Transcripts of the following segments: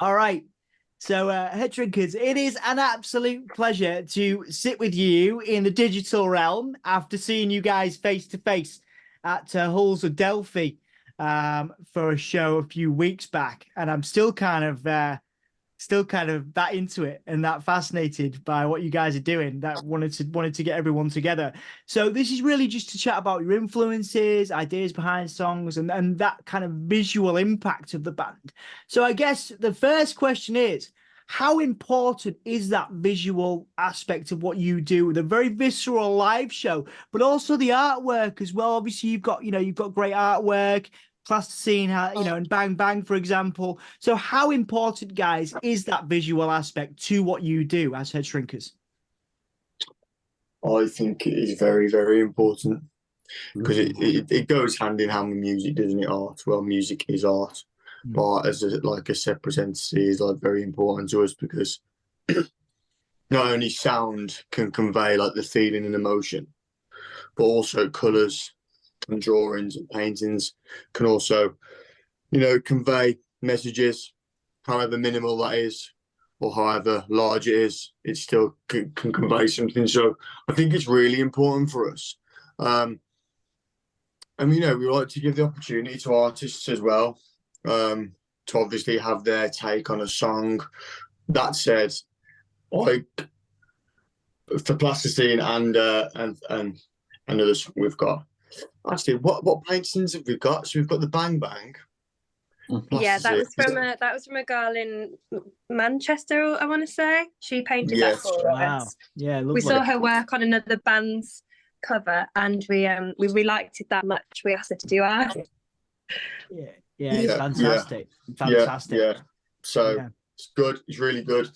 All right. So, Headshrinkers, it is an absolute pleasure to sit with you in the digital realm after seeing you guys face to face at Halls of Delphi for a show a few weeks back, and I'm still kind of that into it and that fascinated by what you guys are doing. That wanted to get everyone together. So this is really just to chat about your influences, ideas behind songs, and that kind of visual impact of the band. So I guess the first question is, how important is that visual aspect of what you do? The very visceral live show, but also the artwork as well. Obviously, you've got great artwork, plasticine, and Bang Bang, for example. So how important, guys, is that visual aspect to what you do as Headshrinkers? I think it is very, very important because it goes hand in hand with music, doesn't it? Art. Well, music is art, but as like a separate entity is like very important to us because not only sound can convey like the feeling and emotion, but also colours and drawings and paintings can also, convey messages, however minimal that is, or however large it is, it still can convey something. So I think it's really important for us. And we like to give the opportunity to artists as well, to obviously have their take on a song. That said, like for plasticine and another song we've got. Actually, what paintings have we got? So we've got the Bang Bang. Yeah, that was from a girl in Manchester, I want to say. She painted that for us. Yeah, we saw her work on another band's cover, and we liked it that much. We asked her to do ours. It's fantastic. Fantastic. Yeah. So it's good. It's really good.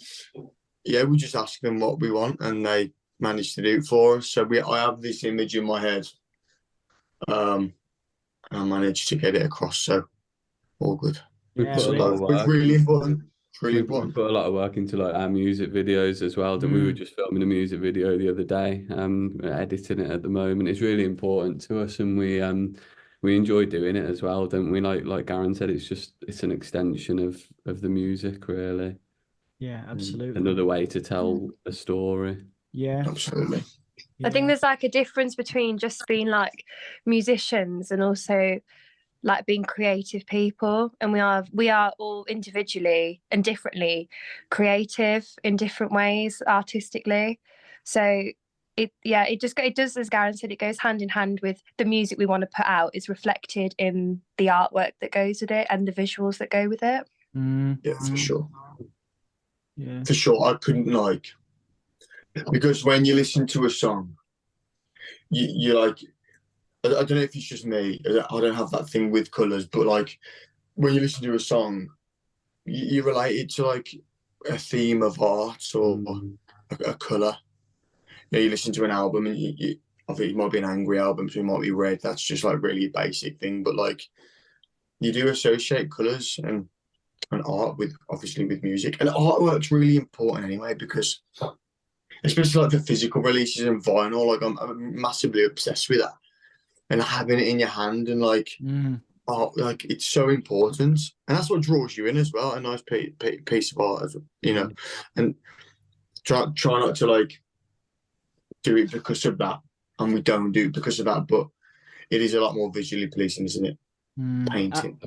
Yeah, we just ask them what we want, and they managed to do it for us. So I have this image in my head, and I managed to get it across. So all good. We put a lot of work. It's really important. We put a lot of work into like our music videos as well. We were just filming a music video the other day, editing it at the moment. It's really important to us, and we enjoy doing it as well, don't we? Like Garran said, it's an extension of the music, really. Yeah, absolutely. Another way to tell a story. Yeah, absolutely. I think there's like a difference between just being like musicians and also like being creative people, and we are all individually and differently creative in different ways artistically. So it does, as Garran said, it goes hand in hand with the music we want to put out is reflected in the artwork that goes with it and the visuals that go with it. Yeah, for sure. Yeah, for sure. I couldn't because when you listen to a song, you like, I don't know if it's just me, I don't have that thing with colours, but like when you listen to a song, you relate it to like a theme of art or a colour. You listen to an album and I think it might be an angry album, so it might be red. That's just like really a basic thing, but like you do associate colours and art with music, and artwork's really important anyway, because especially like the physical releases and vinyl, like I'm massively obsessed with that. And having it in your hand and like it's so important, and that's what draws you in as well. A nice piece of art, and try not to like do it because of that, and we don't do it because of that, but it is a lot more visually pleasing, isn't it? Painting.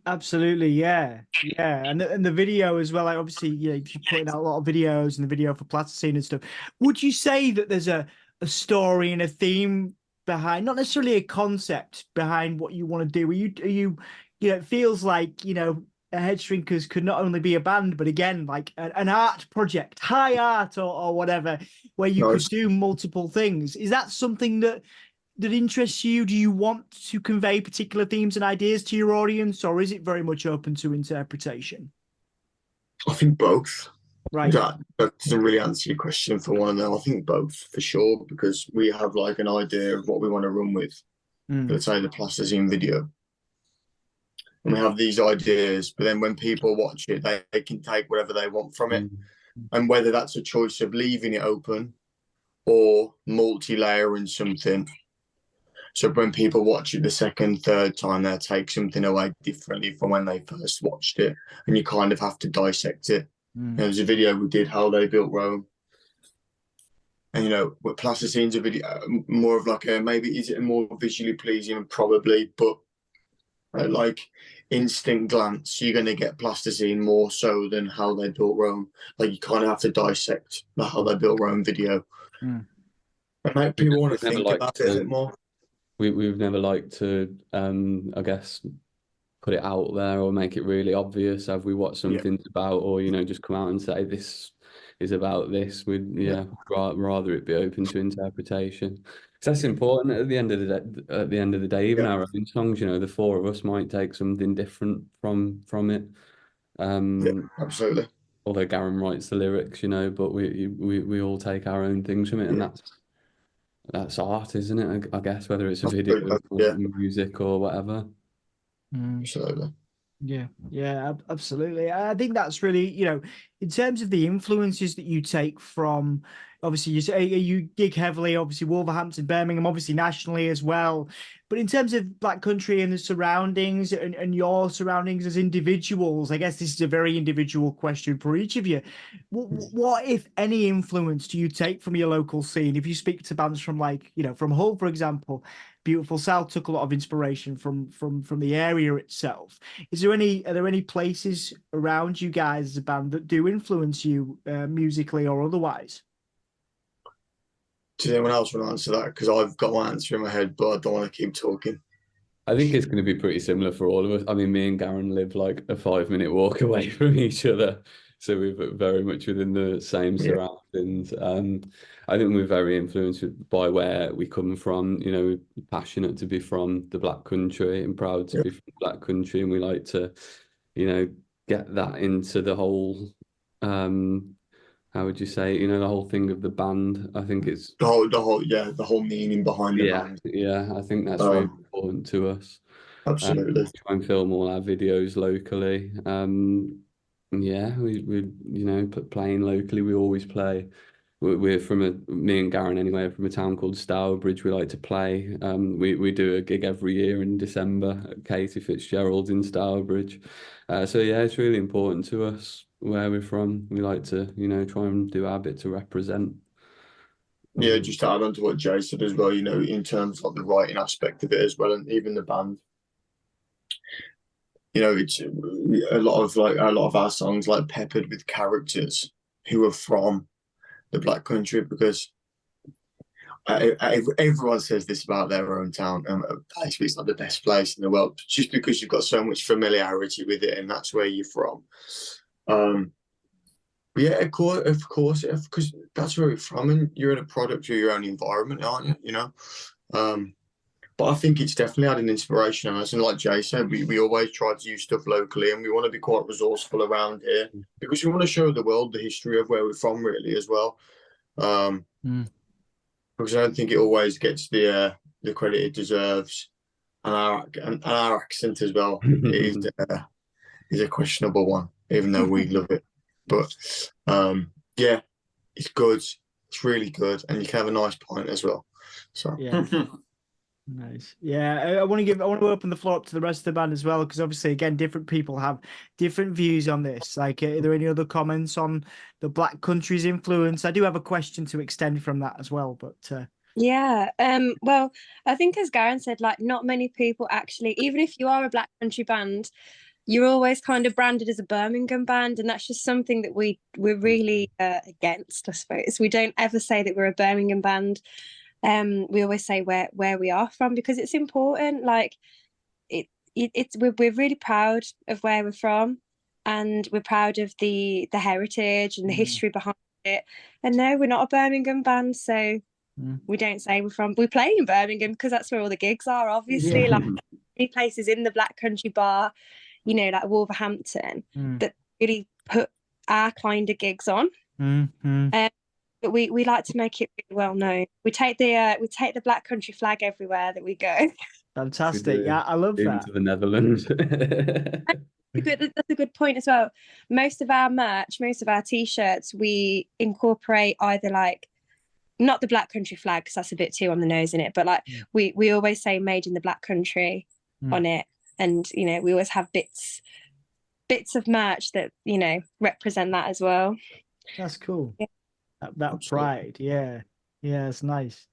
Absolutely, yeah. And the video as well. Like obviously, you're putting out a lot of videos, and the video for plasticine and stuff. Would you say that there's a story and a theme behind, not necessarily a concept behind what you want to do? Are you it feels like Headshrinkers could not only be a band, but again like an art project, high art or whatever, where you could do multiple things. Is that something that interests you? Do you want to convey particular themes and ideas to your audience, or is it very much open to interpretation? I think both. Right. That doesn't really answer your question for one of them. I think both for sure, because we have like an idea of what we want to run with. Let's say the plasticine video. And we have these ideas, but then when people watch it, they can take whatever they want from it. And whether that's a choice of leaving it open or multi-layering something, So when people watch it the second, third time, they'll take something away differently from when they first watched it, and you kind of have to dissect it. There's a video we did how they built Rome, and what Plasticene's a video more of like a, maybe is it more visually pleasing, probably, but like instant glance, you're going to get Plasticine more so than how they built Rome. Like you kind of have to dissect the how they built Rome video, and make people want to think about it a bit more. We've never liked to, I guess, put it out there or make it really obvious. Have we watched something's about, or just come out and say this is about this? We'd rather it be open to interpretation. Because that's important at the end of the day. At the end of the day, even our own songs, the four of us might take something different from it. Absolutely. Although Garran writes the lyrics, but we all take our own things from it, and that's art, isn't it? I guess, whether it's a video or music or whatever. Absolutely. Yeah, absolutely. I think that's really, in terms of the influences that you take from, obviously you say you gig heavily, obviously Wolverhampton, Birmingham, obviously nationally as well. But in terms of Black Country and the surroundings and your surroundings as individuals, I guess this is a very individual question for each of you. What, if any, influence do you take from your local scene? If you speak to bands from from Hull, for example, Beautiful South took a lot of inspiration from the area itself. Are there any places around you guys as a band that do influence you musically or otherwise? Does anyone else want to answer that? Because I've got my answer in my head, but I don't want to keep talking. I think it's going to be pretty similar for all of us. I mean, me and Garran live like a 5-minute walk away from each other, so we're very much within the same surroundings. I think we're very influenced by where we come from. We're passionate to be from the Black Country and proud to be from Black Country, and we like to, get that into the whole. How would you say, the whole thing of the band? I think it's the whole meaning behind the band. Yeah, I think that's very important to us. Absolutely. We try and film all our videos locally. We playing locally. We always play. We're me and Garran anyway, from a town called Stourbridge. We like to play. We do a gig every year in December at Katie Fitzgerald's in Stourbridge. So yeah, it's really important to us where we're from. We like to, try and do our bit to represent. Yeah, just to add on to what Jay said as well, in terms of the writing aspect of it as well, and even the band. It's a lot of our songs like peppered with characters who are from the Black Country, because everyone says this about their own town. It's not the best place in the world, just because you've got so much familiarity with it, and that's where you're from. But yeah, of course, because that's where you're from, and you're in a product of your own environment, aren't you? But I think it's definitely had an inspiration on us, and like Jay said, we always try to use stuff locally, and we want to be quite resourceful around here because we want to show the world the history of where we're from, really, as well. Because I don't think it always gets the credit it deserves, and our accent as well is a questionable one, even though we love it. But yeah, it's good. It's really good, and you can have a nice pint as well. So yeah. Nice. Yeah, I want to open the floor up to the rest of the band as well, because obviously, again, different people have different views on this. Like, are there any other comments on the Black Country's influence? I do have a question to extend from that as well, but yeah. Well, I think as Garran said, like, not many people actually, even if you are a Black Country band, you're always kind of branded as a Birmingham band, and that's just something that we're really against, I suppose. We don't ever say that we're a Birmingham band. We always say where we are from, because it's important. Like we're really proud of where we're from, and we're proud of the heritage and the history behind it. And no, we're not a Birmingham band, so we don't say we're from. We play in Birmingham because that's where all the gigs are, obviously. Like many places in the Black Country bar, like Wolverhampton, that really put our kind of gigs on. But we like to make it really well known. We take the Black Country flag everywhere that we go. Fantastic. Yeah, I love that. To the Netherlands. That's a good point as well. Most of our merch, most of our t-shirts, we incorporate either like not the Black Country flag, because that's a bit too on the nose in it, but like we always say made in the Black Country on it. And, you know, we always have bits of merch that, you know, represent that as well. That's cool. Yeah. That pride. Yeah. Yeah, it's nice.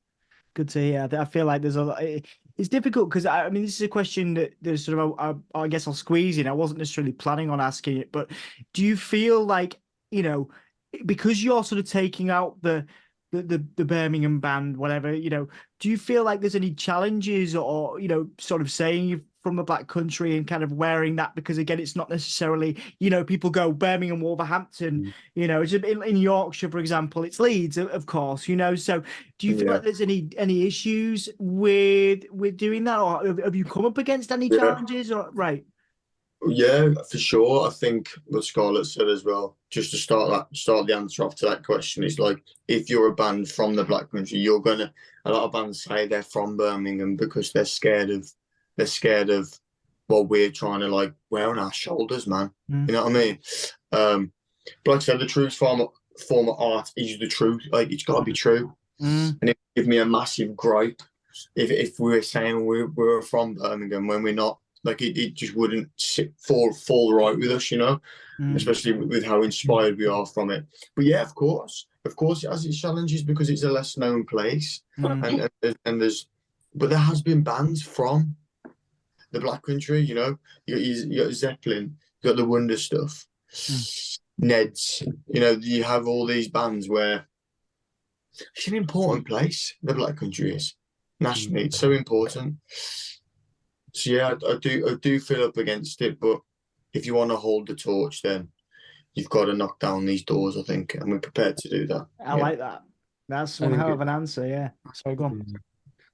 Good to hear. I feel like there's a lot. It's difficult because I mean, this is a question that there's sort of, I guess I'll squeeze in. I wasn't necessarily planning on asking it, but do you feel like, you know, because you're sort of taking out the Birmingham band, whatever, you know, do you feel like there's any challenges or, you know, sort of saying you're from the Black Country and kind of wearing that? Because again, it's not necessarily, you know, people go Birmingham, Wolverhampton, you know, in Yorkshire, for example, it's Leeds, of course, you know. So do you feel like there's any issues with doing that, or have you come up against any challenges? Or right? Yeah, for sure. I think what Scarlett said as well, just to start the answer off to that question, is like, if you're a band from the Black Country, a lot of bands say they're from Birmingham because they're scared of what we're trying to like wear on our shoulders, man. You know what I mean? But like I said, the truest form of art is the truth. Like, it's got to be true. And it would give me a massive gripe if we were saying we're from Birmingham when we're not. Like, it just wouldn't fall right with us, you know, especially with how inspired we are from it. But yeah, of course it has its challenges because it's a less known place, and but there has been bands from the Black Country, you know. You got Zeppelin, you got the Wonder Stuff, Neds, you know. You have all these bands where it's an important place. The Black Country is nationally, it's so important. So yeah, I do feel up against it, but if you want to hold the torch, then you've got to knock down these doors, I think, and we're prepared to do that. I like that. That's one hell of an answer. Yeah. Sorry, go on.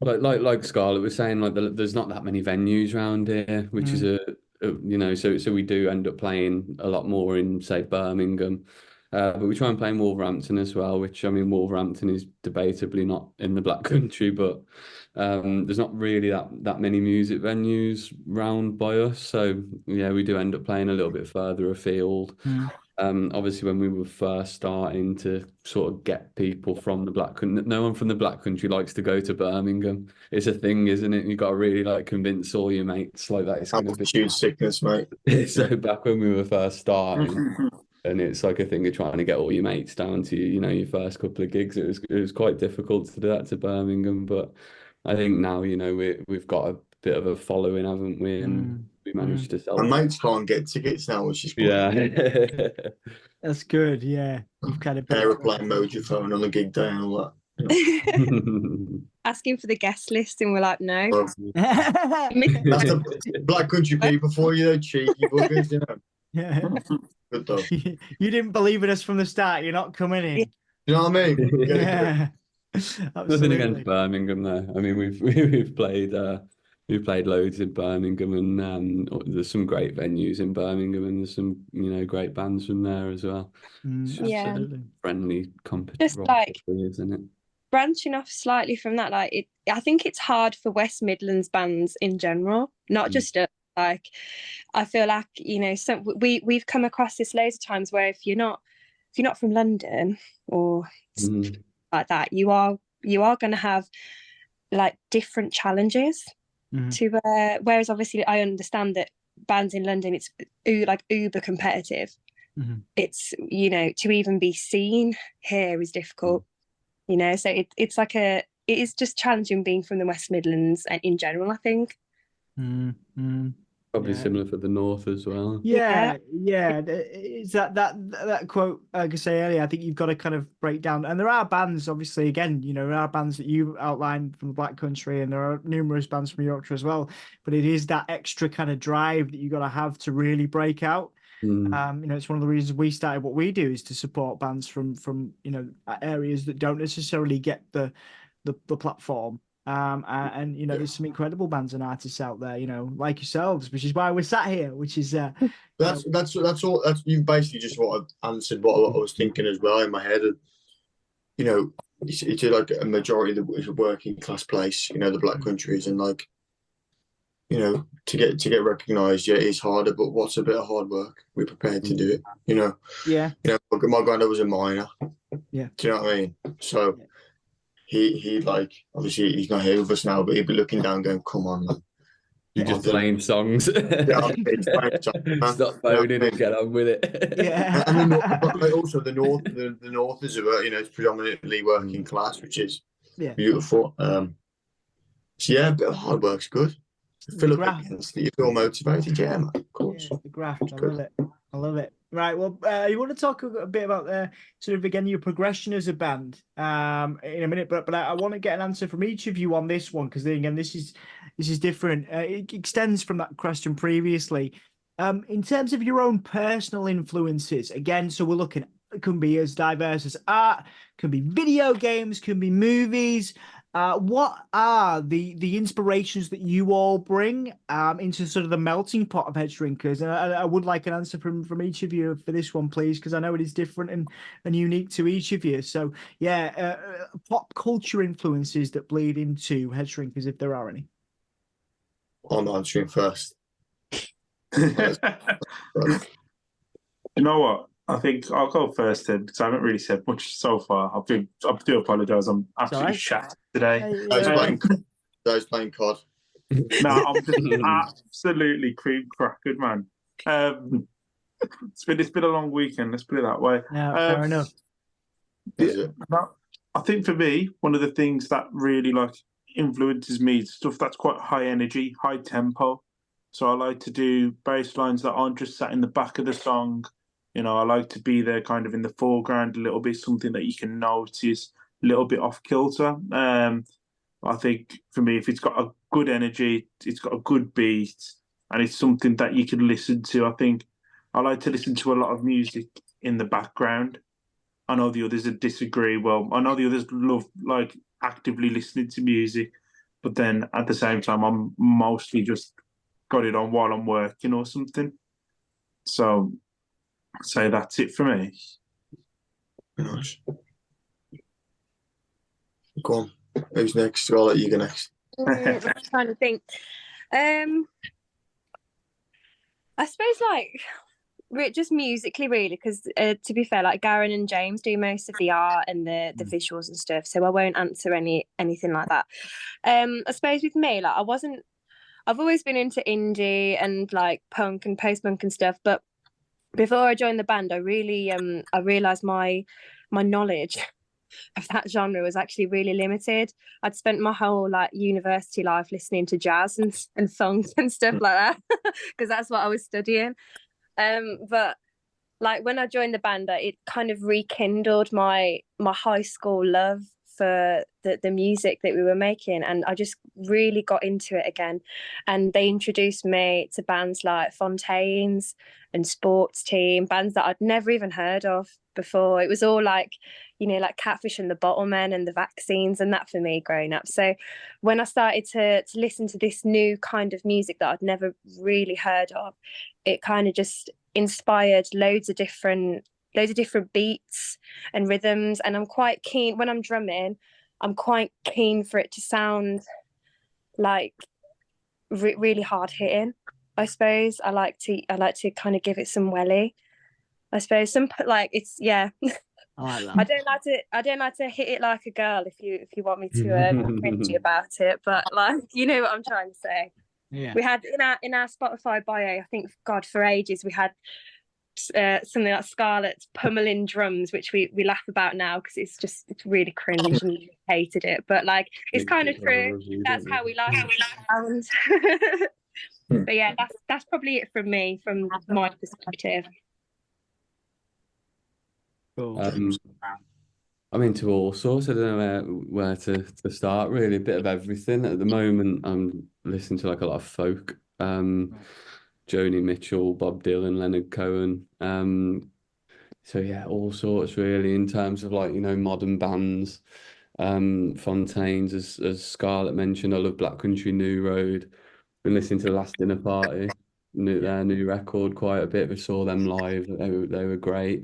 Like Scarlett was saying, like there's not that many venues around here, which is you know, so we do end up playing a lot more in, say, Birmingham. But we try and play in Wolverhampton as well, which, I mean, Wolverhampton is debatably not in the Black Country, but there's not really that many music venues round by us. So yeah, we do end up playing a little bit further afield. Obviously, when we were first starting to sort of get people from the Black Country, no one from the Black Country likes to go to Birmingham. It's a thing, isn't it? You've got to really like convince all your mates like that. It's going to be sickness, mate. So back when we were first starting. And it's like a thing of trying to get all your mates down to, you know, your first couple of gigs. It was quite difficult to do that to Birmingham, but I think now, you know, we've got a bit of a following, haven't we? And we managed to sell. And mates can't get tickets now, which is That's good. Yeah, you've kind of aeroplane mode your phone on a gig day and all that. Asking for the guest list, and we're like, no. Well, that's the Black Country people for you, cheeky buggers, you know. Yeah. Good though. You didn't believe in us from the start. You're not coming in. You know what I mean? Yeah. Nothing against Birmingham, though. I mean, we've played loads in Birmingham, and there's some great venues in Birmingham, and there's some, you know, great bands from there as well. Absolutely. Friendly competition, just like, isn't it? Branching off slightly from that, like I think it's hard for West Midlands bands in general, not just us. Like, I feel like, you know, we've come across this loads of times where if you're not from London or like that, you are going to have like different challenges to whereas obviously I understand that bands in London, it's like uber competitive. It's, you know, to even be seen here is difficult, you know, so it's like it is just challenging being from the West Midlands and in general, I think. Probably similar for the north as well. Yeah. Is that quote, like I say earlier, I think you've got to kind of break down. And there are bands, obviously, again, you know, there are bands that you outlined from the Black Country, and there are numerous bands from Yorkshire as well. But it is that extra kind of drive that you got to have to really break out. You know, it's one of the reasons we started what we do, is to support bands from you know, areas that don't necessarily get the platform. And you know, there's some incredible bands and artists out there, you know, like yourselves, which is why we're sat here, which is that's all. That's, you basically just what I've answered what I was thinking as well in my head. And you know, it's like a majority of the working class place, you know, the Black Countries, and like, you know, to get recognised, yeah, it's harder, but what's a bit of hard work? We're prepared to do it, you know. Yeah. You know, my granddad was a miner. Yeah. Do you know what I mean? So he like, obviously he's not here with us now, but he'd be looking down going, come on, man. You're just playing songs. It's playing songs, man. Stop phoning and get on with it. Yeah. And the north, but like also the north is about, it's predominantly working class, which is beautiful. So yeah, a bit of hard work's good. Fill up against it, you feel motivated, yeah, man. Of course. Yeah, the graft. I love it. I love it. Right. Well, you want to talk a bit about sort of again your progression as a band in a minute, but I want to get an answer from each of you on this one, because again this is different. It extends from that question previously. In terms of your own personal influences, again, so we're looking. It can be as diverse as art, can be video games, can be movies. What are the inspirations that you all bring into sort of the melting pot of Headshrinkers? And I would like an answer from each of you for this one, please, because I know it is different and unique to each of you. So yeah, pop culture influences that bleed into Headshrinkers, if there are any. I'm answering first. You know what? I think I'll go first then, because I haven't really said much so far. I do apologise. I'm absolutely shattered today. I was playing COD. No, I'm just absolutely cream crackered, man. It's been a long weekend. Let's put it that way. No, fair enough. I think for me, one of the things that really like influences me is stuff that's quite high energy, high tempo. So I like to do bass lines that aren't just sat in the back of the song. I like to be there kind of in the foreground a little bit, something that you can notice, a little bit off kilter. I think for me, if it's got a good energy, it's got a good beat, and it's something that you can listen to. I think I like to listen to a lot of music in the background. I know the others that disagree. Well, I know the others love like actively listening to music, but then at the same time, I'm mostly just got it on while I'm working or something. So I'd say that's it for me. Nice. Go on. Who's next? Scarlett, you go next. I'm trying to think. I suppose like just musically, really, because to be fair, like Garran and James do most of the art and the visuals and stuff, so I won't answer anything like that. I suppose with me, like I've always been into indie and like punk and post-punk and stuff, but before I joined the band, I really I realised my knowledge of that genre was actually really limited. I'd spent my whole like university life listening to jazz and songs and stuff like that, because that's what I was studying. But like when I joined the band, it kind of rekindled my high school love for the music that we were making, and I just really got into it again. And they introduced me to bands like Fontaines and Sports Team, bands that I'd never even heard of before. It was all like, like Catfish and the Bottlemen and the Vaccines and that for me growing up. So when I started to listen to this new kind of music that I'd never really heard of, it kind of just inspired loads of different beats and rhythms. And I'm quite keen when I'm drumming, I'm quite keen for it to sound like really hard hitting. I suppose I like to kind of give it some welly. I suppose some like it's I like that. I don't like to hit it like a girl. If you want me to cringy about it, but like you know what I'm trying to say. Yeah. We had in our Spotify bio, I think, God, for ages we had something like Scarlett's pummelling drums, which we laugh about now because it's really cringe and we hated it. But like it's kind of true. That's how we like it sound. But yeah, that's probably it from me, from my perspective. Cool. I'm into all sorts. I don't know where to start, really. A bit of everything. At the moment, I'm listening to like a lot of folk. Joni Mitchell, Bob Dylan, Leonard Cohen. So yeah, all sorts really in terms of like, modern bands. Fontaines, as Scarlett mentioned, I love Black Country New Road. Been listening to The Last Dinner Party, their new record quite a bit. We saw them live. They were great.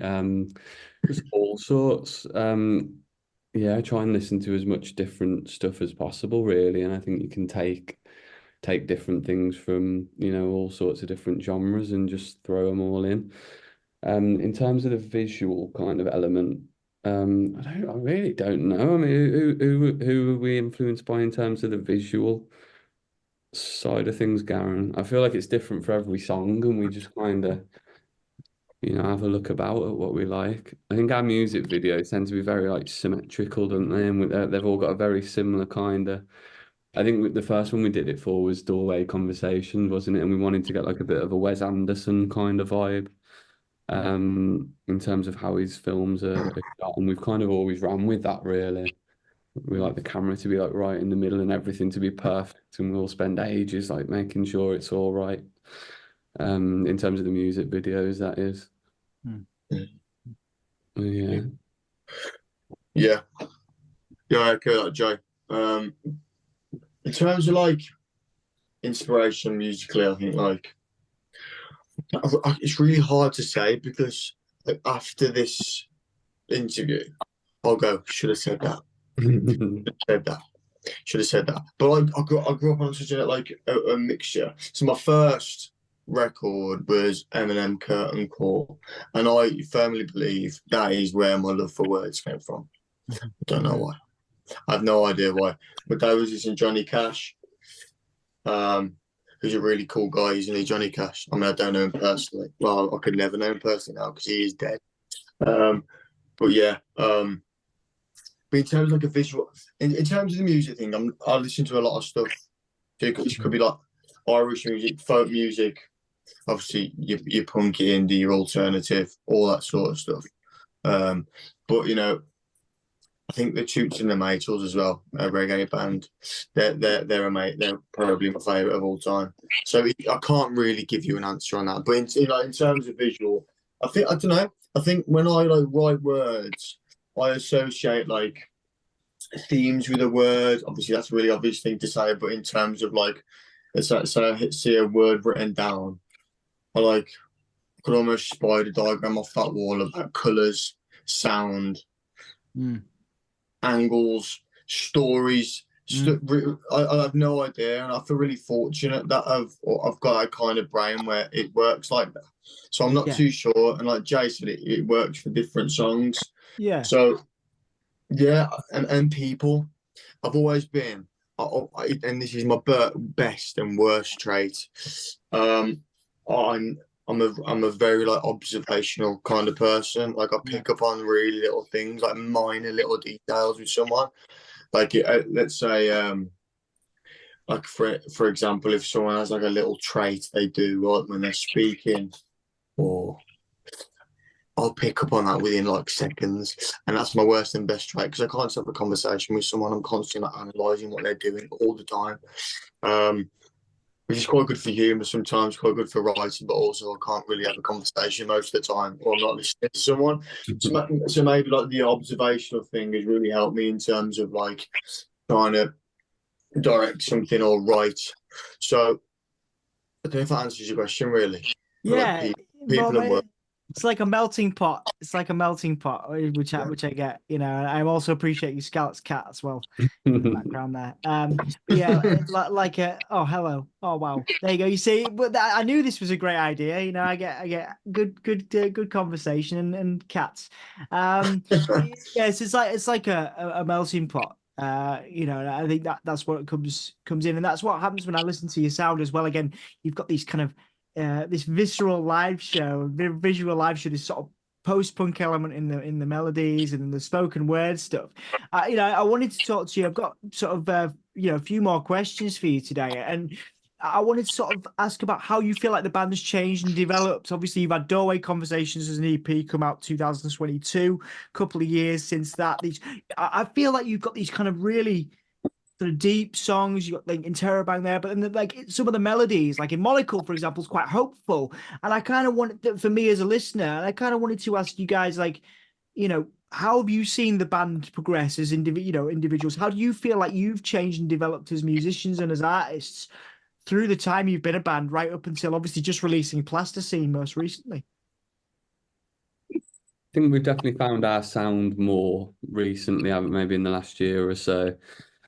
Just all sorts. Yeah, try and listen to as much different stuff as possible, really. And I think you can take different things from, all sorts of different genres and just throw them all in. In terms of the visual kind of element, I really don't know. I mean, who are we influenced by in terms of the visual side of things, Garran? I feel like it's different for every song, and we just kind of, have a look about at what we like. I think our music videos tend to be very like symmetrical, don't they? And they've all got a very similar kind of. I think the first one we did it for was Doorway Conversation, wasn't it? And we wanted to get like a bit of a Wes Anderson kind of vibe, in terms of how his films are shot, and we've kind of always ran with that really. We like the camera to be like right in the middle and everything to be perfect, and we'll spend ages like making sure it's all right. In terms of the music videos, that is. Yeah. Yeah, I echo that, Joe. In terms of like inspiration musically, I think like it's really hard to say, because like, after this interview, I'll go, should have said that. Should have said that. But I grew up on such a mixture. So my first record was Eminem, Curtain Call, and I firmly believe that is where my love for words came from. I don't know why. I have no idea why. But that was listening to Johnny Cash, who's a really cool guy, isn't he, Johnny Cash? I mean, I don't know him personally. Well, I could never know him personally now because he is dead. But yeah, but in terms of like a visual, in terms of the music thing, I listen to a lot of stuff. So it could be like Irish music, folk music, obviously your punky, indie, your alternative, all that sort of stuff. But I think the Toots and the Maytals as well, a reggae band. They're probably my favourite of all time. So I can't really give you an answer on that. But in terms of visual, I don't know. I think when I write words, I associate like themes with a word. Obviously, that's a really obvious thing to say. But in terms of like, so I see a word written down, I could almost spider diagram off that wall about colours, sound. Angles, stories. I have no idea, and I feel really fortunate that I've got a kind of brain where it works like that. So I'm not too sure. And like Jay said, it works for different songs. Yeah. So yeah, and people, I've always been, and this is my best and worst trait. I'm a very like observational kind of person. Like I pick up on really little things, like minor little details with someone. Like let's say, like for example, if someone has like a little trait they do right when they're speaking, or I'll pick up on that within like seconds, and that's my worst and best trait, because I can't have a conversation with someone. I'm constantly like, analysing what they're doing all the time. Which is quite good for humour sometimes, quite good for writing, but also I can't really have a conversation most of the time, or I'm not listening to someone. So maybe like the observational thing has really helped me in terms of like trying to direct something or write. So I don't know if that answers your question really. Yeah, like people and work. It's like a melting pot. It's like a melting pot, which I get. I also appreciate you, Scarlett's cat, as well in the background there. Yeah, like a hello. Oh wow, there you go. You see, but I knew this was a great idea. I get good conversation and cats. Yes, it's like a melting pot. I think that's what it comes in, and that's what happens when I listen to your sound as well. Again, you've got these kind of this visceral live show, visual live show, this sort of post-punk element in the melodies and in the spoken word stuff. I wanted to talk to you. I've got sort of a few more questions for you today, and I wanted to sort of ask about how you feel like the band has changed and developed. Obviously, you've had Doorway Conversations as an EP come out 2022, a couple of years since that. I feel like you've got these kind of really sort of deep songs. You got like Interrobang there, but then like some of the melodies, like in Monocle, for example, is quite hopeful. And I kind of wanted, for me as a listener, I kind of wanted to ask you guys, like, how have you seen the band progress as individuals? How do you feel like you've changed and developed as musicians and as artists through the time you've been a band, right up until obviously just releasing Plasticine most recently? I think we've definitely found our sound more recently, maybe in the last year or so.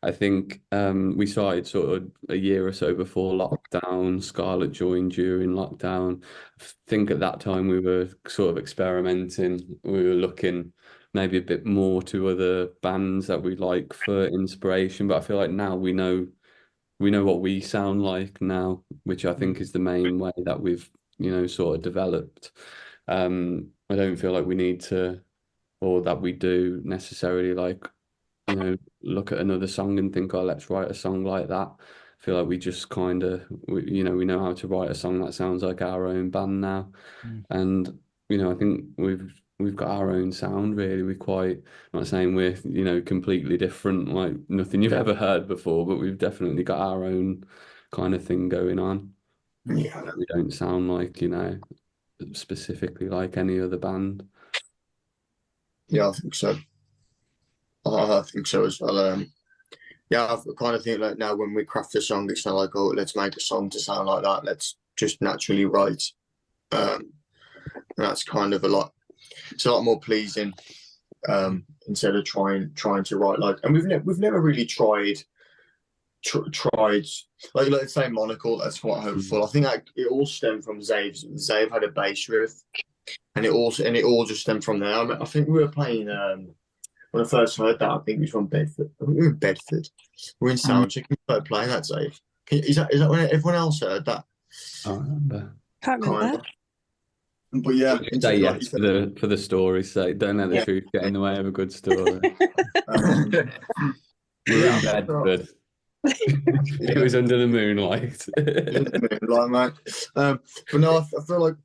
I think we started sort of a year or so before lockdown. Scarlett joined during lockdown. I think at that time we were sort of experimenting. We were looking maybe a bit more to other bands that we like for inspiration. But I feel like now we know what we sound like now, which I think is the main way that we've, sort of developed. I don't feel like we need to, or that we do necessarily, like, look at another song and think, oh, let's write a song like that. I feel like we just kind of, we know how to write a song that sounds like our own band now. And, I think we've got our own sound, really. We're quite, not saying we're, completely different, like nothing you've ever heard before, but we've definitely got our own kind of thing going on. Yeah. We don't sound like, specifically like any other band. Yeah, I think so. I think so as well. Yeah, I kind of think like now when we craft a song, it's not like, oh, let's make a song to sound like that. Let's just naturally write. And that's kind of it's a lot more pleasing instead of trying to write like. And we've never really tried like let's say Monocle. That's quite hopeful. I think it all stemmed from Xavier. Xavier had a bass riff, and it all just stemmed from there. I think we were playing. When I first heard that, I think it was from Bedford. I think we were in Bedford. We're in Soundcheck. We started playing that, Xavier. Is that when everyone else heard that? I remember. Can't remember. But yeah, say yes for the story's sake. Don't let the truth get in the way of a good story. We're in Bedford. It was under the moonlight. Mate. But no, I feel like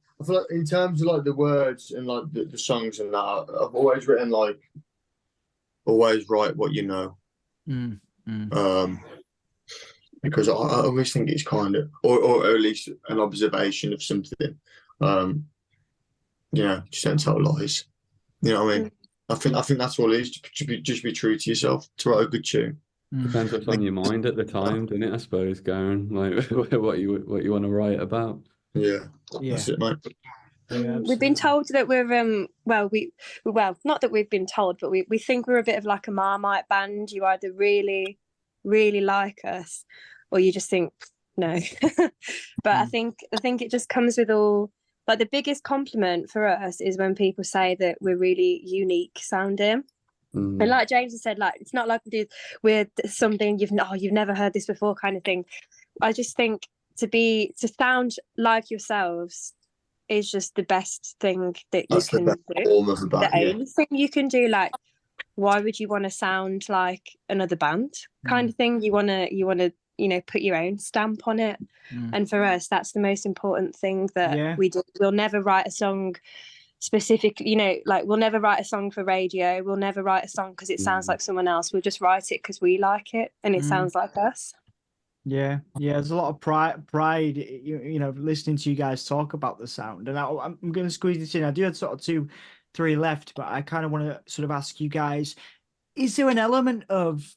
in terms of like the words and like the songs and that, I've always written like always write what you know. Because I always think it's kind of or at least an observation of something. Just don't tell lies. You know what I mean? I think that's all it is. Just be true to yourself. To write a good tune. Depends what's on your mind at the time, doesn't it? I suppose, Garran, like what you want to write about. Yeah. That's it, mate. Yeah, we've been told that we're not that we've been told, but we think we're a bit of like a Marmite band. You either really, really like us, or you just think no. But I think it just comes with all. Like the biggest compliment for us is when people say that we're really unique sounding. And like James has said, like it's not like we're something you've never heard this before kind of thing. I just think to sound like yourselves is just the best thing that you can do. The only thing you can do, like, why would you want to sound like another band kind of thing? You want to put your own stamp on it. And for us, that's the most important thing that we do. We'll never write a song specifically, like we'll never write a song for radio. We'll never write a song because it sounds like someone else. We'll just write it because we like it and it sounds like us. Yeah, there's a lot of pride, listening to you guys talk about the sound. And I'm going to squeeze this in. I do have sort of 2-3 left, but I kind of want to sort of ask you guys, is there an element of,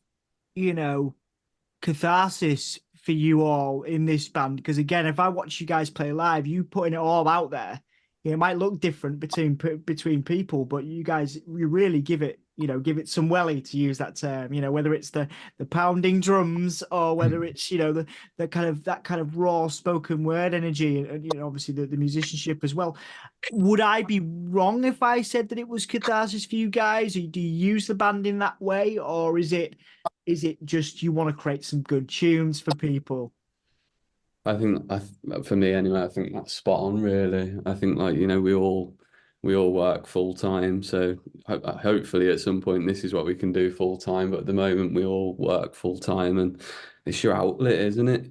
catharsis for you all in this band? Because again, if I watch you guys play live, you putting it all out there, it might look different between people, but you guys, you really give it some welly, to use that term, whether it's the pounding drums or whether it's, that kind of raw spoken word energy and obviously the musicianship as well. Would I be wrong if I said that it was catharsis for you guys? Do you use the band in that way, or is it just you want to create some good tunes for people? I think for me anyway, I think that's spot on, really. I think we all work full time, so hopefully at some point this is what we can do full time. But at the moment we all work full time, and it's your outlet, isn't it?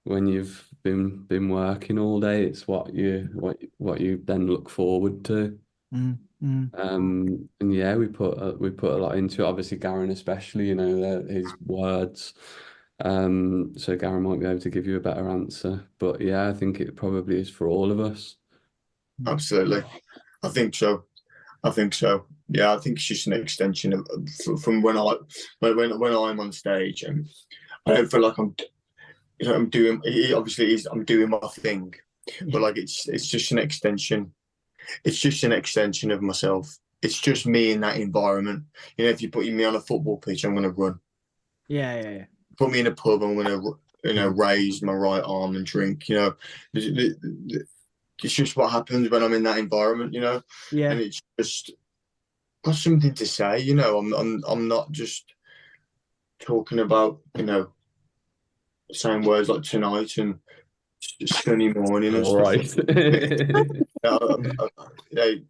When you've been working all day, it's what you then look forward to. And yeah, we put a lot into it. Obviously, Garran especially, his words. So Garran might be able to give you a better answer, but yeah, I think it probably is for all of us. Absolutely, I think so. Yeah, I think it's just an extension of from when I'm on stage, and I don't feel like I'm doing. I'm doing my thing, but like it's just an extension. It's just an extension of myself. It's just me in that environment. If you put me on a football pitch, I'm going to run. Yeah. Put me in a pub, I'm going to, raise my right arm and drink. it's just what happens when I'm in that environment, you know. Yeah. And it's just got something to say, you know. I'm not just talking about, you know, saying words like tonight and sunny morning and All stuff. right.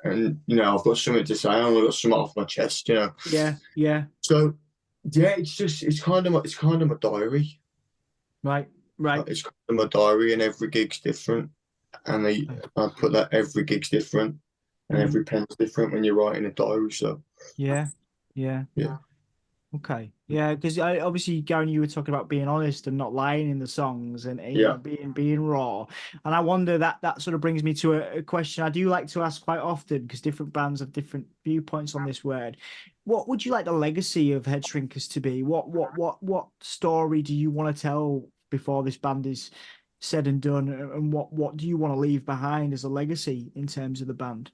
And you know, I've got something to say. I've got something off my chest, you know. Yeah. Yeah. So yeah, it's kind of my diary. Right. Right. It's kind of my diary, and every gig's different. And I put that every gig's different, and every pen's different when you're writing a diary. So yeah. Okay. Yeah, because obviously, Garran, you were talking about being honest and not lying in the songs, and you know, being raw. And I wonder that sort of brings me to a question I do like to ask quite often, because different bands have different viewpoints on this word. What would you like the legacy of Headshrinkers to be? What story do you want to tell before this band is said and done? And what do you want to leave behind as a legacy in terms of the band?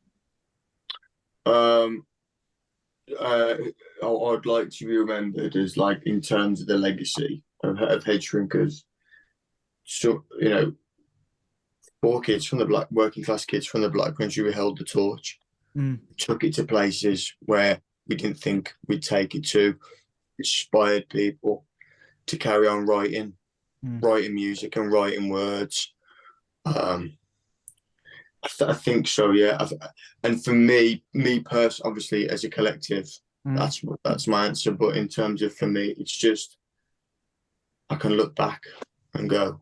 I'd like to be remembered as, like, in terms of the legacy of Headshrinkers. So, you know, 4 kids from the working class kids from the Black Country, we held the torch, took it to places where we didn't think we'd take it to, inspired people to carry on writing music and writing words. I think so, yeah. And for me personally, obviously, as a collective, that's my answer. But in terms of, for me, it's just, I can look back and go,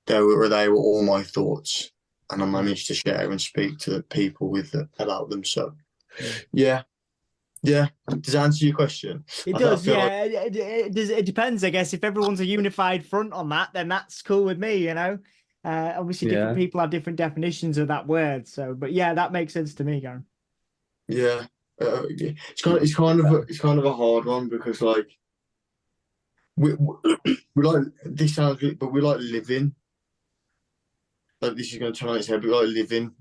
they were all my thoughts, and I managed to share and speak to the people about them. So yeah. Does that answer your question? It does, yeah. It depends, I guess. If everyone's a unified front on that, then that's cool with me, you know. Obviously, different people have different definitions of that word. So, but yeah, that makes sense to me, Garran. Yeah, it's kind of a hard one, because, like, we like, this sounds weird, but we like living. Like, this is going to turn on its head, but we like living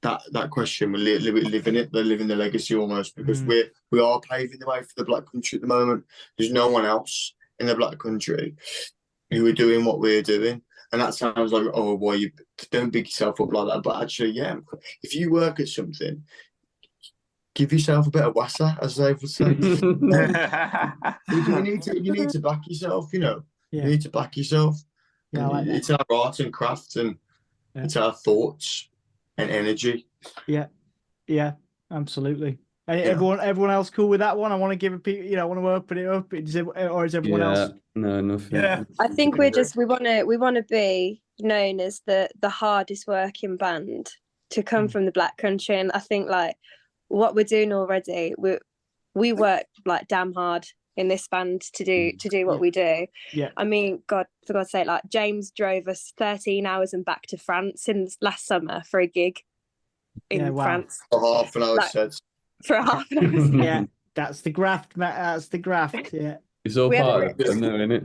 that question. We're living it. They're living the legacy almost, because we are paving the way for the Black Country at the moment. There's no one else in the Black Country who are doing what we're doing. And that sounds like, oh, well, you don't big yourself up like that. But actually, yeah, if you work at something, give yourself a bit of wassa, as they would say. you need to back yourself, you know. You need to back yourself. Yeah, like it's our art and craft, and it's our thoughts and energy. Yeah, absolutely. Everyone else cool with that one? I want to give I want to open it up. Or is everyone else? No, nothing. Yeah, I think we want to be known as the hardest working band to come from the Black Country, and I think, like, what we're doing already, we work, like, damn hard in this band to do what we do. Yeah. I mean, God, for God's sake, like, James drove us 13 hours and back to France last summer for a gig in France. For half an hour, like, for half an hour. Yeah, that's the graft, Matt. That's the graft. Yeah, it's all part of it, isn't it?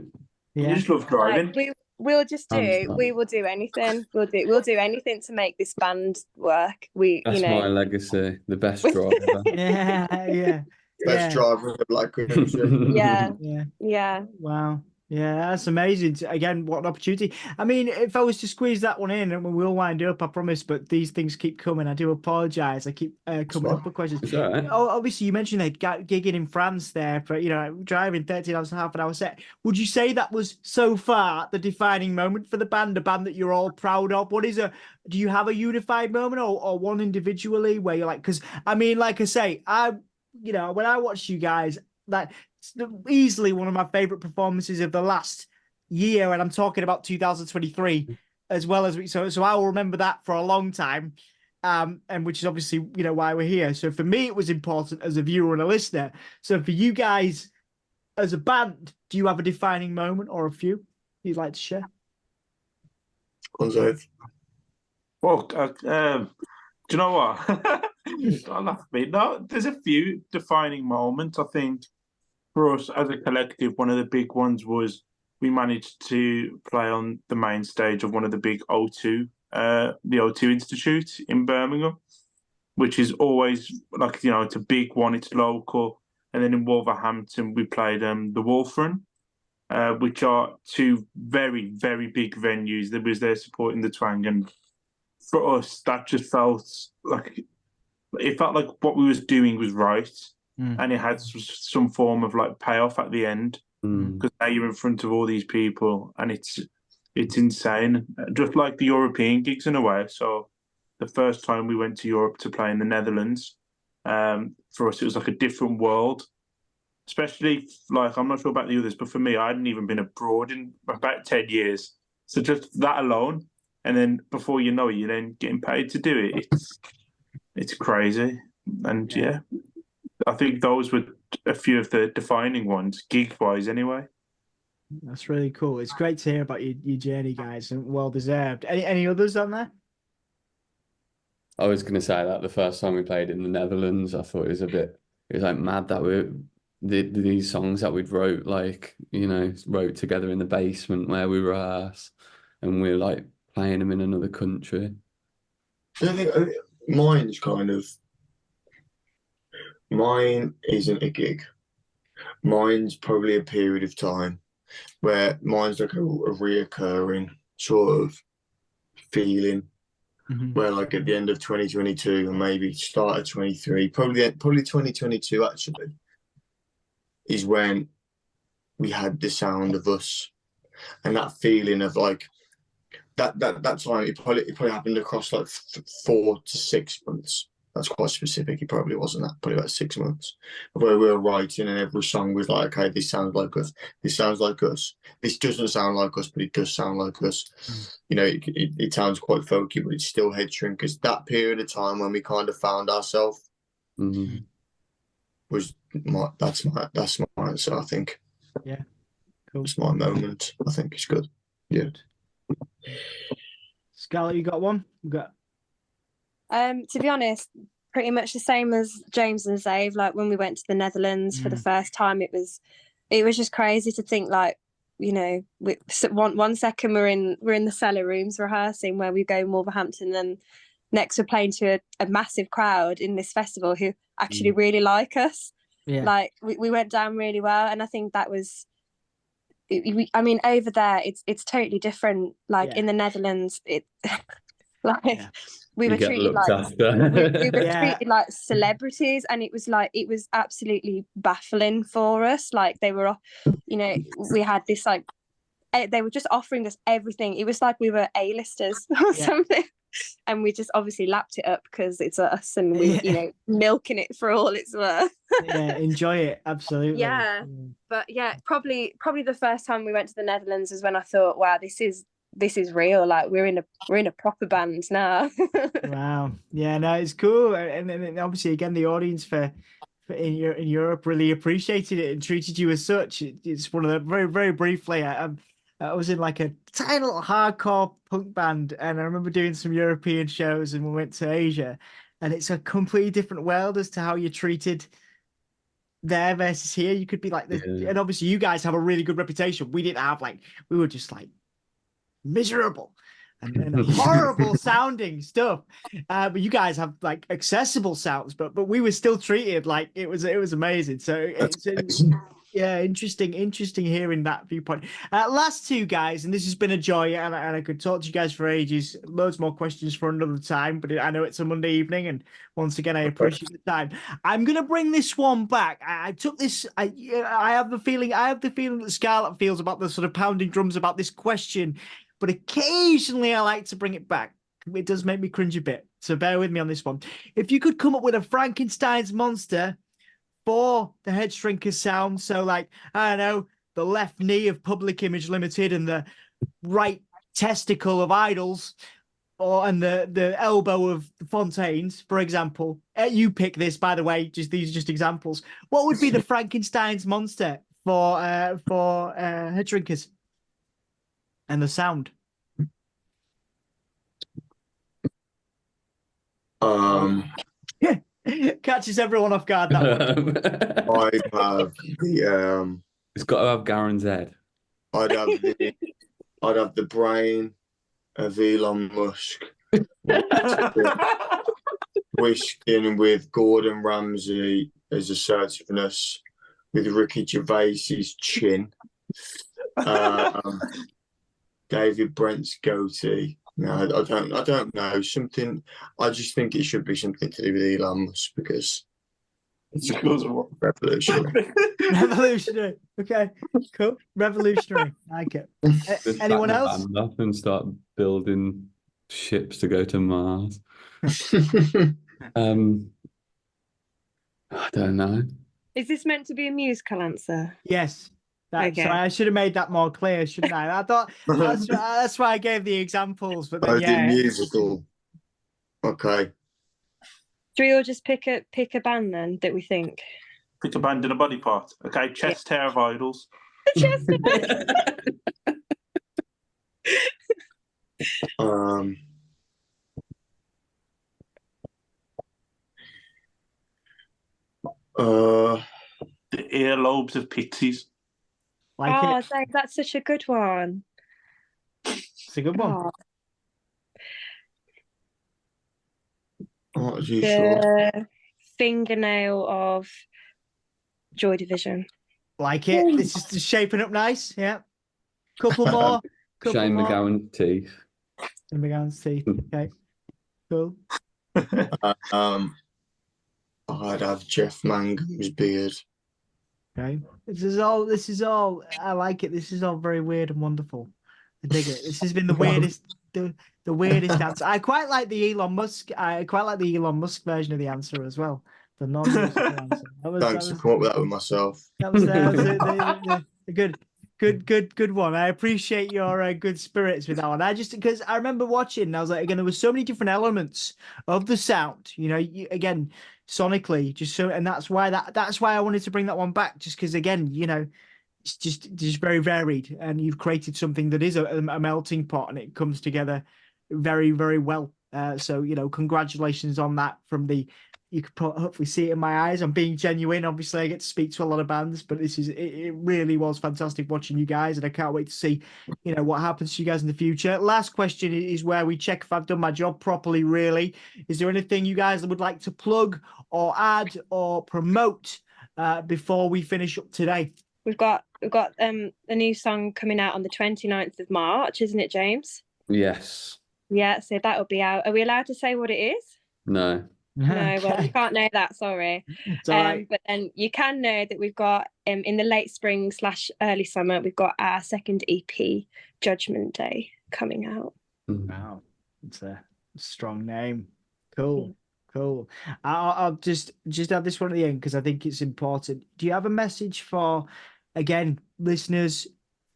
Yeah, you just love driving. Like, we will do anything. We'll do anything to make this band work. That's my legacy. The best driver. yeah. Best driver in the Black Country. Yeah. Wow. Yeah, that's amazing. Again, what an opportunity. I mean, if I was to squeeze that one in, and we'll wind up, I promise, but these things keep coming. I do apologize. I keep coming up with questions. Right. Oh, obviously, you mentioned they gigging in France there for, driving 13 hours and a half an hour set. Would you say that was so far the defining moment for the band, a band that you're all proud of? Do you have a unified moment or one individually where you're like, because, I mean, like I say, when I watch you guys, that easily one of my favorite performances of the last year, and I'm talking about 2023 as well, as so I will remember that for a long time, and which is obviously why we're here. So for me, it was important as a viewer and a listener. So for you guys as a band, do you have a defining moment or a few you'd like to share? Well, do you know what? Don't laugh at me. No, there's a few defining moments. I think for us as a collective, one of the big ones was we managed to play on the main stage of one of the big O2, the O2 Institute in Birmingham, which is always, like, it's a big one, it's local. And then in Wolverhampton, we played the Wolf Run, which are two very, very big venues that was there supporting the Twang. And for us, that just felt like what we was doing was right, and it had some form of like payoff at the end, because now you're in front of all these people, and it's insane, just like the European gigs in a way. So the first time we went to Europe to play in the Netherlands, for us it was like a different world. Especially, like, I'm not sure about the others, but for me, I hadn't even been abroad in about 10 years. So just that alone, and then before you know it, you're then getting paid to do it. It's crazy. And yeah, I think those were a few of the defining ones, gig-wise anyway. That's really cool. It's great to hear about your journey, guys, and well deserved. Any others on there? I was going to say that the first time we played in the Netherlands, I thought it was like mad that these songs that we'd wrote together in the basement where we rehearse, and we're like playing them in another country. I think mine isn't a gig. Mine's probably a period of time where mine's like a reoccurring sort of feeling, where like at the end of 2022 and maybe start of 23, probably 2022 actually, is when we had the sound of us, and that feeling of like that time. It probably happened across like 4 to 6 months. That's quite specific. It probably wasn't that, probably about 6 months, where we were writing, and every song was like, okay, this sounds like us. This sounds like us. This doesn't sound like us, but it does sound like us. You know, it sounds quite folky, but it's still Headshrinkers. That period of time when we kind of found ourselves was that's my answer, I think. Yeah, cool. It's my moment. I think it's good. Yeah. Scarlett, you got one? To be honest, pretty much the same as James and Xavier. Like when we went to the Netherlands for the first time, it was just crazy to think, like, you know, one second we're in the cellar rooms rehearsing where we go in Wolverhampton, and next we're playing to a massive crowd in this festival who actually really like us. Yeah. Like we went down really well, and I think that was. I mean, over there, it's totally different. Like in the Netherlands, we were treated treated like celebrities, and it was absolutely baffling for us. Like they were, you know, we had this like they were just offering us everything. It was like we were A-listers or something. And we just obviously lapped it up because it's us, and we, you know, milking it for all it's worth. Yeah, enjoy it, absolutely. Yeah, but yeah, probably the first time we went to the Netherlands is when I thought, wow, this is real. Like we're in a proper band now. Wow, yeah, no, it's cool, and obviously again the audience in Europe really appreciated it and treated you as such. It's one of the very, very briefly. I was in like a tiny little hardcore punk band, and I remember doing some European shows, and we went to Asia, and it's a completely different world as to how you're treated there versus here. You could be like this, and obviously you guys have a really good reputation. We didn't have we were just like miserable and horrible sounding stuff, but you guys have like accessible sounds, but we were still treated like it was amazing. So it's yeah, interesting hearing that viewpoint. Last two guys, and this has been a joy, and I could talk to you guys for ages. Loads more questions for another time, but I know it's a Monday evening, and once again, I appreciate the time. I'm gonna bring this one back. I took this. I have the feeling that Scarlett feels about the sort of pounding drums about this question, but occasionally I like to bring it back. It does make me cringe a bit, so bear with me on this one. If you could come up with a Frankenstein's monster for the Headshrinkers sound, so like, I don't know, the left knee of Public Image Limited and the right testicle of Idols, and the elbow of the Fontaines, for example. You pick this, by the way, these are just examples. What would be the Frankenstein's monster for Headshrinkers and the sound? Catches everyone off guard, that one. I'd have the it's got to have Garran's head. I'd have the brain of Elon Musk whisking with Gordon Ramsay as assertiveness, with Ricky Gervais's chin, David Brent's goatee, No, I don't know. Something. I just think it should be something to do with Elon Musk because it's revolutionary. Revolutionary. Okay, cool. Revolutionary. I like it. Just Anyone pack the else? band up and start building ships to go to Mars. I don't know. Is this meant to be a musical answer? Yes. Okay. Sorry, I should have made that more clear, shouldn't I? I thought that's why I gave the examples. But then, I yeah, did musical. Okay. Do we all just pick a band then that we think? Pick a band and a body part. Okay, chest hair of idols. Chest The earlobes of pixies. like oh, it. that's such a good one. It's a good one. Oh, are you The sure? fingernail of Joy Division. Like it. This is shaping up nice. Yeah. Couple more. Shane McGowan's teeth. Shane McGowan's teeth. Okay. Cool. I'd have Jeff Mangum's beard. Okay. This is all. I like it. This is all very weird and wonderful. I dig it. This has been the weirdest. The weirdest answer. I quite like the Elon Musk. I quite like the Elon Musk version of the answer as well. The non-musical answer. Thanks to come up with that with myself. That was the good one. I appreciate your good spirits with that one. Because I remember watching, and I was like, again, there were so many different elements of the sound. You know, again, sonically, just so, and that's why I wanted to bring that one back, just because, again, you know, it's just very varied, and you've created something that is a melting pot, and it comes together very, very well. So, you know, congratulations on that. You could hopefully see it in my eyes. I'm being genuine. Obviously, I get to speak to a lot of bands, but it really was fantastic watching you guys, and I can't wait to see, you know, what happens to you guys in the future. Last question is where we check if I've done my job properly, really. Is there anything you guys would like to plug or add or promote before we finish up today? We've got a new song coming out on the 29th of March, isn't it, James? Yes. Yeah, so that'll be out. Are we allowed to say what it is? No. No, well, you can't know that, sorry. It's all right. But then you can know that we've got in the late spring / early summer, we've got our second EP, Judgment Day, coming out. Wow, it's a strong name. Cool. I'll just add this one at the end because I think it's important. Do you have a message for, again, listeners,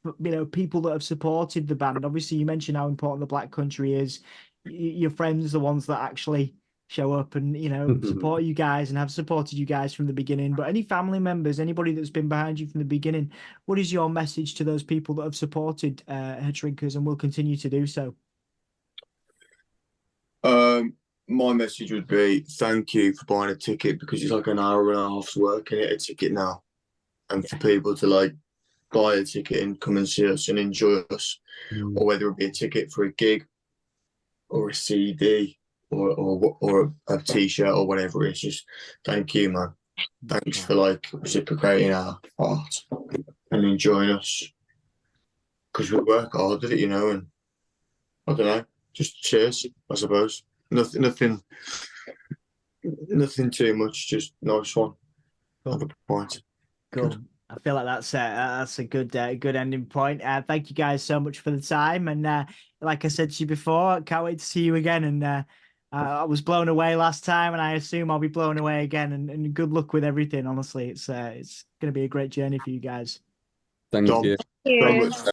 you know, people that have supported the band? Obviously, you mentioned how important the Black Country is. Your friends, the ones that actually show up and, you know, support you guys and have supported you guys from the beginning. But any family members, anybody that's been behind you from the beginning, what is your message to those people that have supported Headshrinkers and will continue to do so? My message would be thank you for buying a ticket, because it's like an hour and a half's work and get a ticket now. And for people to like buy a ticket and come and see us and enjoy us, or whether it be a ticket for a gig or a CD or a t-shirt or whatever, it's just thank you, man. Thanks for like reciprocating our art and enjoying us, because we work hard at it, you know, and I don't know, just cheers, I suppose. Nothing too much, just nice one. Have a good point. Cool. Good. I feel like that's a good ending point. Thank you guys so much for the time, and like I said to you before, I can't wait to see you again. And I was blown away last time, and I assume I'll be blown away again. And good luck with everything. Honestly, it's going to be a great journey for you guys. Thank Tom, you. so much